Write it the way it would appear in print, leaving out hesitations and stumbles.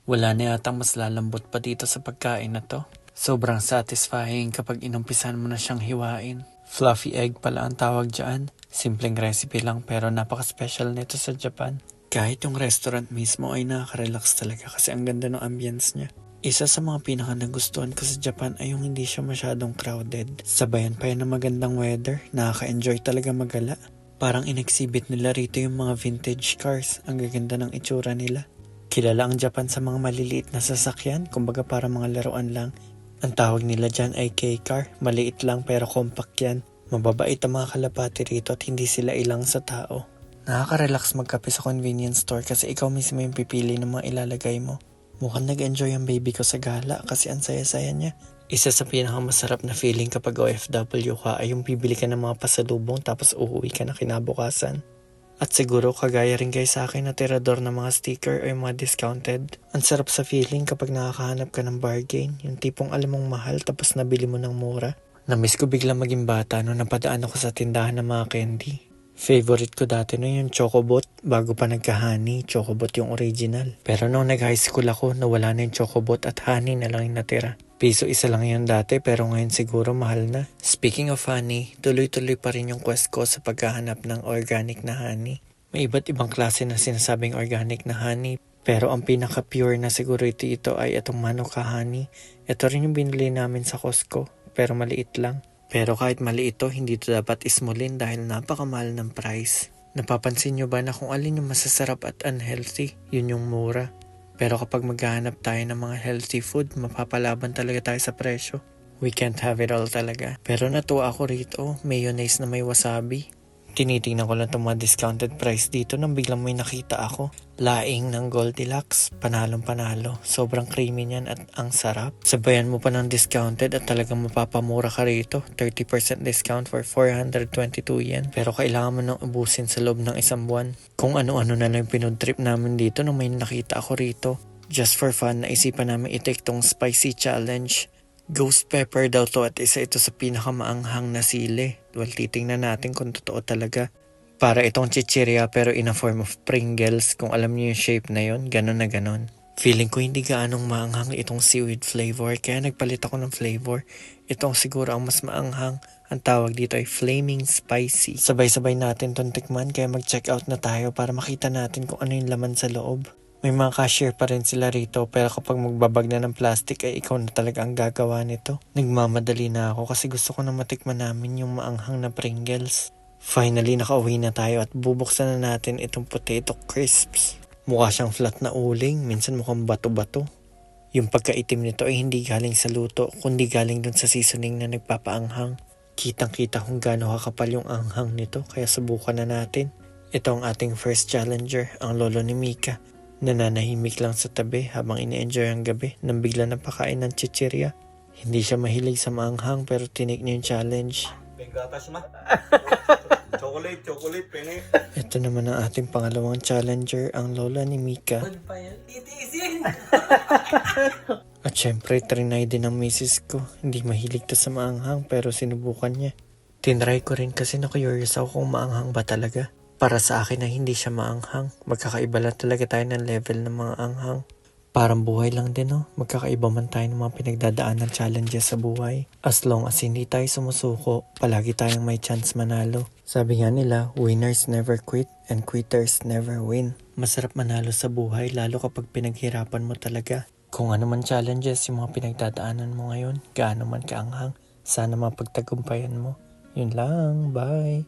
Wala na yatang mas lalambot pa dito sa pagkain na to. Sobrang satisfying kapag inumpisan mo na siyang hiwain. Fluffy egg pala ang tawag dyan. Simpleng recipe lang pero napaka-special nito sa Japan. Kahit yung restaurant mismo ay nakaka-relax talaga kasi ang ganda ng ambience niya. Isa sa mga pinaka nagustuhan ko sa Japan ay yung hindi siya masyadong crowded. Sabayan pa yan ng magandang weather, nakaka-enjoy talaga magala. Parang in-exhibit nila rito yung mga vintage cars, ang gaganda ng itsura nila. Kilala ang Japan sa mga maliliit na sasakyan, kumbaga para mga laruan lang. Ang tawag nila dyan ay K-car, maliit lang pero compact yan. Mababait ang mga kalapati rito at hindi sila ilang sa tao. Nakaka-relax magkape sa convenience store kasi ikaw mismo yung pipili ng mga ilalagay mo. Mukhang nag-enjoy ang baby ko sa gala kasi ang saya-saya niya. Isa sa pinakamasarap na feeling kapag OFW ka ay yung bibili ka ng mga pasalubong tapos uuwi ka na kinabukasan. At siguro kagaya rin guys sa akin na tirador ng mga sticker o yung mga discounted. Ang sarap sa feeling kapag nakakahanap ka ng bargain, yung tipong alam mong mahal tapos nabili mo ng mura. Namiss ko biglang maging bata nung napadaan ako sa tindahan ng mga candy. Favorite ko dati no yung Chocobot, bago pa nagka-honey, Chocobot yung original. Pero nung nag-high school ako, nawala na yung Chocobot at honey na lang yung natira. Piso isa lang yun dati pero ngayon siguro mahal na. Speaking of honey, tuloy-tuloy pa rin yung quest ko sa paghahanap ng organic na honey. May iba't ibang klase na sinasabing organic na honey. Pero ang pinaka-pure na siguro ito ay itong Manuka honey. Ito rin yung binili namin sa Costco, pero maliit lang. Pero kahit maliit ito, hindi ito dapat ismulin dahil napakamahal ng price. Napapansin nyo ba na kung alin yung masasarap at unhealthy, yun yung mura. Pero kapag maghahanap tayo ng mga healthy food, mapapalaban talaga tayo sa presyo. We can't have it all talaga. Pero natuwa ako rito, mayonnaise na may wasabi. Tinitingnan ko lang itong mga discounted price dito nang biglang may nakita ako. Laing ng Goldilocks, panalong panalo. Sobrang creamy niyan at ang sarap. Sabayan mo pa ng discounted at talagang mapapamura ka rito. 30% discount for 422 yen. Pero kailangan mo nang ubusin sa loob ng isang buwan. Kung ano-ano na lang pinod trip namin dito nung may nakita ako rito. Just for fun, naisipan namin i-take tong spicy challenge. Ghost pepper daw to at isa ito sa pinakamaanghang na sili. Well, titingnan natin kung totoo talaga. Para itong chichirya pero in a form of Pringles. Kung alam niyo yung shape na yon, ganon na ganon. Feeling ko hindi gaanong maanghang itong seaweed flavor kaya nagpalit ako ng flavor. Itong siguro ang mas maanghang. Ang tawag dito ay flaming spicy. Sabay-sabay natin tong tikman kaya mag-check out na tayo para makita natin kung ano yung laman sa loob. May mga cashier pa rin sila rito pero kapag magbabag na ng plastic ay ikaw na talaga ang gagawa nito. Nagmamadali na ako kasi gusto ko na matikman namin yung maanghang na Pringles. Finally nakauwi na tayo at bubuksan na natin itong potato crisps. Mukha siyang flat na uling, minsan mukhang bato-bato. Yung pagkaitim nito ay hindi galing sa luto kundi galing dun sa seasoning na nagpapaanghang. Kitang-kita kung gaano kakapal yung anghang nito kaya subukan na natin. Ito ang ating first challenger, ang lolo ni Mika. Nananahimik lang sa tabi habang ini-enjoy ang gabi nang bigla napakain ng chichirya. Hindi siya mahilig sa maanghang pero tinik niya yung challenge. Chocolate, pene. Ito naman ang ating pangalawang challenger, ang lola ni Mika. At syempre, trinay din ng misis ko. Hindi mahilig to sa maanghang pero sinubukan niya. Tinry ko rin kasi na-curious ako kung maanghang ba talaga. Para sa akin na hindi siya maanghang. Magkakaiba lang talaga tayo ng level ng mga anghang. Parang buhay lang din no. Magkakaiba man tayo ng mga pinagdadaan ng challenges sa buhay. As long as hindi tayo sumusuko, palagi tayong may chance manalo. Sabi nga nila, winners never quit and quitters never win. Masarap manalo sa buhay lalo kapag pinaghirapan mo talaga. Kung ano man challenges yung mga pinagdadaanan mo ngayon, gaano man kaanghang, sana mapagtagumpayan mo. Yun lang, bye!